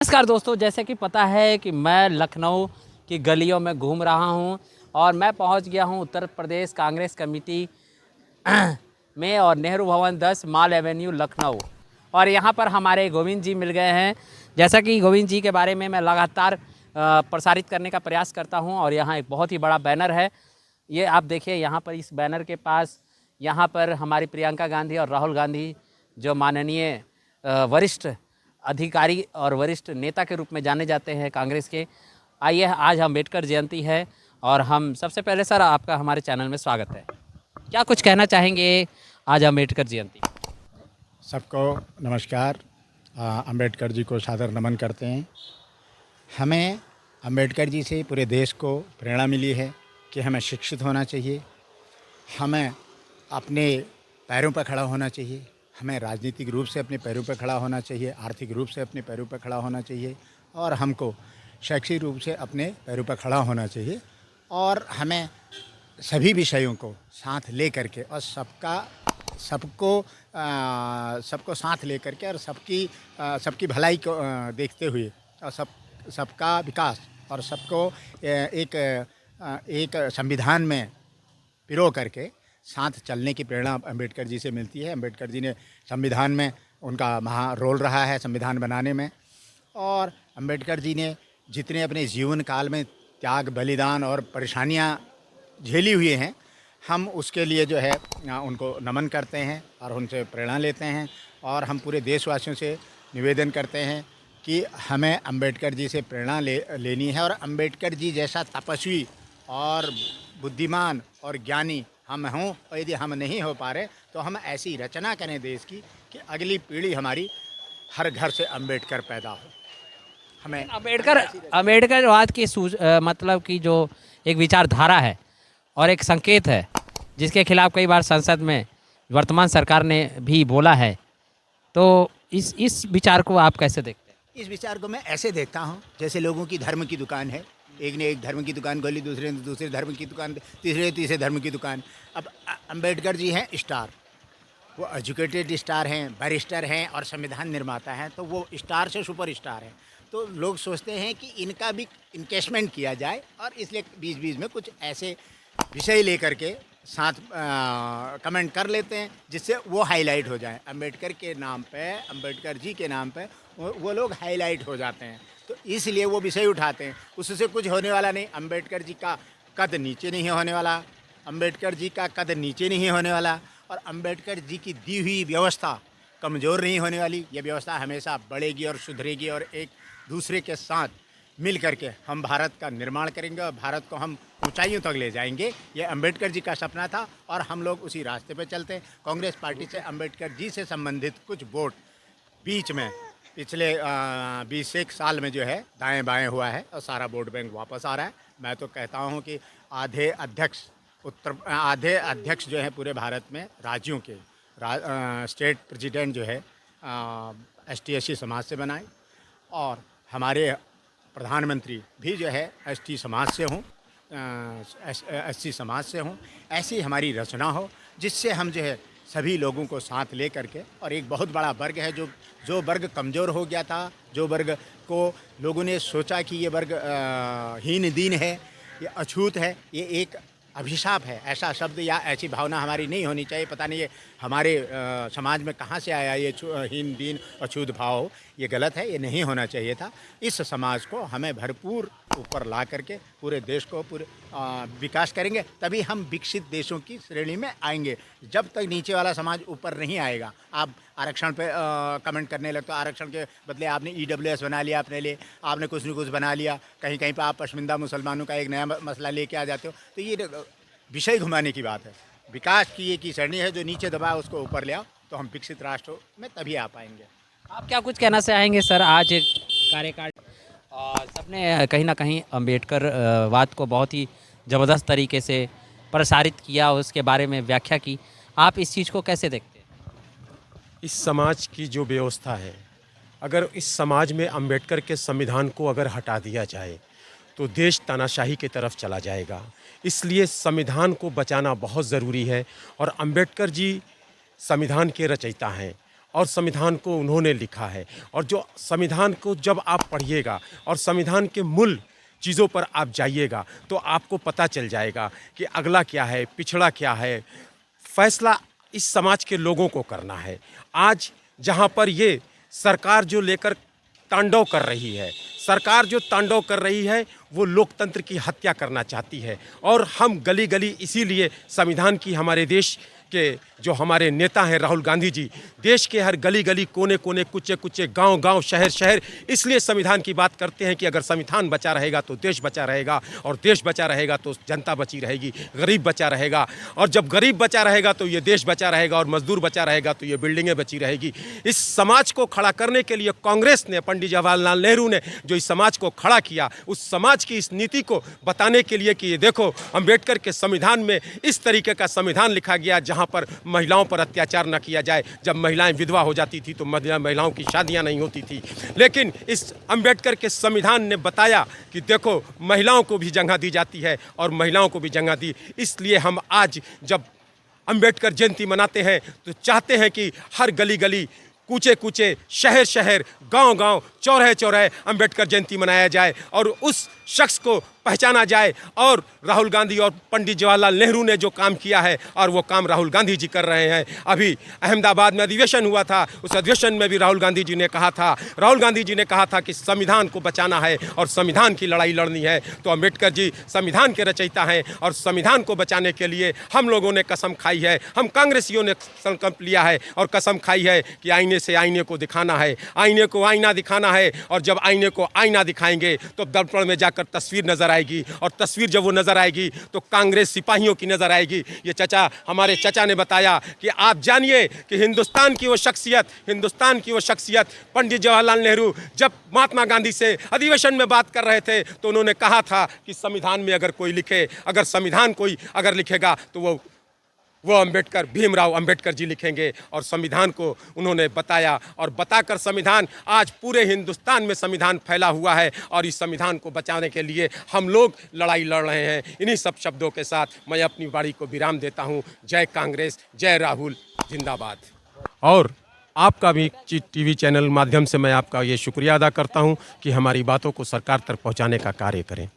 नमस्कार दोस्तों, जैसे कि पता है कि मैं लखनऊ की गलियों में घूम रहा हूं और मैं पहुंच गया हूं उत्तर प्रदेश कांग्रेस कमेटी में और नेहरू भवन 10 माल एवेन्यू लखनऊ। और यहां पर हमारे गोविंद जी मिल गए हैं। जैसा कि गोविंद जी के बारे में मैं लगातार प्रसारित करने का प्रयास करता हूं और यहां एक बहुत ही बड़ा बैनर है। ये आप देखिए, यहाँ पर इस बैनर के पास यहाँ पर हमारी प्रियंका गांधी और राहुल गांधी, जो माननीय वरिष्ठ अधिकारी और वरिष्ठ नेता के रूप में जाने जाते हैं कांग्रेस के। आइए, आज अम्बेडकर जयंती है और हम सबसे पहले सर आपका हमारे चैनल में स्वागत है। क्या कुछ कहना चाहेंगे आज अम्बेडकर जयंती? सबको नमस्कार। अंबेडकर जी को सादर नमन करते हैं। हमें अंबेडकर जी से पूरे देश को प्रेरणा मिली है कि हमें शिक्षित होना चाहिए, हमें अपने पैरों पर खड़ा होना चाहिए, हमें राजनीतिक रूप से अपने पैरों पर खड़ा होना चाहिए, आर्थिक रूप से अपने पैरों पर खड़ा होना चाहिए और हमको शैक्षिक रूप से अपने पैरों पर खड़ा होना चाहिए। और हमें सभी विषयों को साथ ले करके और सबको साथ ले करके और सबकी भलाई को देखते हुए और सबका विकास और सबको एक संविधान में पिरो करके साथ चलने की प्रेरणा अंबेडकर जी से मिलती है। अंबेडकर जी ने संविधान में उनका महा रोल रहा है संविधान बनाने में। और अंबेडकर जी ने जितने अपने जीवन काल में त्याग, बलिदान और परेशानियां झेली हुई हैं, हम उसके लिए जो है उनको नमन करते हैं और उनसे प्रेरणा लेते हैं। और हम पूरे देशवासियों से निवेदन करते हैं कि हमें अंबेडकर जी से प्रेरणा लेनी है और अंबेडकर जी जैसा तपस्वी और बुद्धिमान और ज्ञानी हम हों, और यदि हम नहीं हो पा रहे तो हम ऐसी रचना करें देश की कि अगली पीढ़ी हमारी हर घर से अंबेडकर पैदा हो। हमें अम्बेडकरवाद की मतलब कि जो एक विचारधारा है और एक संकेत है, जिसके खिलाफ कई बार संसद में वर्तमान सरकार ने भी बोला है, तो इस विचार को आप कैसे देखते हैं? इस विचार को मैं ऐसे देखता हूँ जैसे लोगों की धर्म की दुकान है। एक ने एक धर्म की दुकान खोली, दूसरे ने दूसरे धर्म की दुकान, तीसरे धर्म की दुकान। अब अंबेडकर जी हैं स्टार, वो एजुकेटेड स्टार हैं, बैरिस्टर हैं और संविधान निर्माता हैं, तो वो स्टार से सुपर स्टार हैं। तो लोग सोचते हैं कि इनका भी इनकेशमेंट किया जाए और इसलिए बीच बीच में कुछ ऐसे विषय लेकर के साथ कमेंट कर लेते हैं जिससे वो हाईलाइट हो जाए। अंबेडकर के नाम पे, अंबेडकर जी के नाम पे वो लोग हाईलाइट हो जाते हैं, तो इसलिए वो विषय उठाते हैं। उससे कुछ होने वाला नहीं। अंबेडकर जी का कद नीचे नहीं होने वाला, अंबेडकर जी का कद नीचे नहीं होने वाला और अंबेडकर जी की दी हुई व्यवस्था कमज़ोर नहीं होने वाली। ये व्यवस्था हमेशा बढ़ेगी और सुधरेगी और एक दूसरे के साथ मिल करके हम भारत का निर्माण करेंगे और भारत को हम ऊंचाइयों तक ले जाएंगे। ये अंबेडकर जी का सपना था और हम लोग उसी रास्ते पर चलते हैं। कांग्रेस पार्टी से अंबेडकर जी से संबंधित कुछ वोट बीच में पिछले 20 साल में जो है दाएं बाएं हुआ है और सारा वोट बैंक वापस आ रहा है। मैं तो कहता हूं कि आधे अध्यक्ष जो है पूरे भारत में राज्यों के स्टेट प्रेसिडेंट जो है ST/SC समाज से बनाए और हमारे प्रधानमंत्री भी जो है ST समाज से हों, SC समाज से हों। ऐसी हमारी रचना हो जिससे हम जो है सभी लोगों को साथ ले करके, और एक बहुत बड़ा वर्ग है जो वर्ग कमज़ोर हो गया था, जो वर्ग को लोगों ने सोचा कि ये वर्ग हीन दीन है, ये अछूत है, ये एक अभिशाप है। ऐसा शब्द या ऐसी भावना हमारी नहीं होनी चाहिए। पता नहीं ये हमारे समाज में कहाँ से आया ये हीन दीन अछूत भाव। ये गलत है, ये नहीं होना चाहिए था। इस समाज को हमें भरपूर ऊपर ला करके पूरे देश को विकास करेंगे, तभी हम विकसित देशों की श्रेणी में आएंगे। जब तक नीचे वाला समाज ऊपर नहीं आएगा, आप आरक्षण पे कमेंट करने लगते हो। आरक्षण के बदले आपने EWS बना लिया अपने लिए, आपने कुछ न कुछ बना लिया। कहीं कहीं पर आप पशमिंदा मुसलमानों का एक नया मसला लेके आ जाते हो। तो ये विषय घुमाने की बात है। विकास की एक ही श्रेणी है, जो नीचे दबा उसको ऊपर ले आओ, तो हम विकसित राष्ट्र में तभी आ पाएंगे। आप क्या कुछ कहना चाहेंगे सर? आज कार्यकाल और सबने कहीं ना कहीं अम्बेडकर वाद को बहुत ही ज़बरदस्त तरीके से प्रसारित किया, उसके बारे में व्याख्या की। आप इस चीज़ को कैसे देखते हैं? इस समाज की जो व्यवस्था है, अगर इस समाज में अंबेडकर के संविधान को अगर हटा दिया जाए तो देश तानाशाही की तरफ चला जाएगा। इसलिए संविधान को बचाना बहुत ज़रूरी है और अंबेडकर जी संविधान के रचयिता हैं और संविधान को उन्होंने लिखा है। और जो संविधान को जब आप पढ़िएगा और संविधान के मूल चीज़ों पर आप जाइएगा तो आपको पता चल जाएगा कि अगला क्या है, पिछड़ा क्या है। फैसला इस समाज के लोगों को करना है। आज जहाँ पर ये सरकार जो लेकर तांडव कर रही है, सरकार जो तांडव कर रही है वो लोकतंत्र की हत्या करना चाहती है। और हम गली गली इसीलिए संविधान की, हमारे देश के जो हमारे नेता हैं राहुल गांधी जी, देश के हर गली गली, कोने कोने, कुचे कुचे, गांव गांव, शहर शहर इसलिए संविधान की बात करते हैं कि अगर संविधान बचा रहेगा तो देश बचा रहेगा, और देश बचा रहेगा तो जनता बची रहेगी, गरीब बचा रहेगा, और जब गरीब बचा रहेगा तो ये देश बचा रहेगा, और मजदूर बचा रहेगा तो ये बिल्डिंगें बची रहेगी। इस समाज को खड़ा करने के लिए कांग्रेस ने, पंडित जवाहरलाल नेहरू ने जो इस समाज को खड़ा किया, उस समाज की इस नीति को बताने के लिए कि ये देखो अम्बेडकर के संविधान में इस तरीके का संविधान लिखा गया जहाँ पर महिलाओं पर अत्याचार न किया जाए। जब महिलाएं विधवा हो जाती थी तो महिलाओं की शादियां नहीं होती थी, लेकिन इस अम्बेडकर के संविधान ने बताया कि देखो महिलाओं को भी जगह दी जाती है और महिलाओं को भी जगह दी। इसलिए हम आज जब अम्बेडकर जयंती मनाते हैं तो चाहते हैं कि हर गली गली, कूचे कूचे, शहर शहर, गांव गांव, चौराहे चौराहे अम्बेडकर जयंती मनाया जाए और उस शख्स को पहचाना जाए। और राहुल गांधी और पंडित जवाहरलाल नेहरू ने जो काम किया है और वो काम राहुल गांधी जी कर रहे हैं। अभी अहमदाबाद में अधिवेशन हुआ था, उस अधिवेशन में भी राहुल गांधी जी ने कहा था कि संविधान को बचाना है और संविधान की लड़ाई लड़नी है। तो अम्बेडकर जी संविधान के रचयिता हैं और संविधान को बचाने के लिए हम लोगों ने कसम खाई है, हम कांग्रेसियों ने संकल्प लिया है और कसम खाई है कि आईने से आईने को दिखाना है, आईने को आईना दिखाना है। और जब आईने को आईना दिखाएंगे तो दर्पण में जाकर तस्वीर नजर आएगी, और तस्वीर जब वो नजर आएगी तो कांग्रेस सिपाहियों की नजर आएगी। ये हमारे चचा ने बताया कि आप जानिए कि हिंदुस्तान की वो शख्सियत पंडित जवाहरलाल नेहरू जब महात्मा गांधी से अधिवेशन में बात कर रहे थे तो उन्होंने कहा था कि संविधान में अगर कोई लिखे, अगर संविधान कोई अगर लिखेगा तो वो अम्बेडकर, भीमराव अम्बेडकर जी लिखेंगे। और संविधान को उन्होंने बताया और बताकर संविधान आज पूरे हिंदुस्तान में संविधान फैला हुआ है और इस संविधान को बचाने के लिए हम लोग लड़ाई लड़ रहे हैं। इन्हीं सब शब्दों के साथ मैं अपनी वाणी को विराम देता हूँ। जय कांग्रेस, जय राहुल, जिंदाबाद। और आपका भी टीवी चैनल माध्यम से मैं आपका ये शुक्रिया अदा करता हूँ कि हमारी बातों को सरकार तक पहुँचाने का कार्य करें।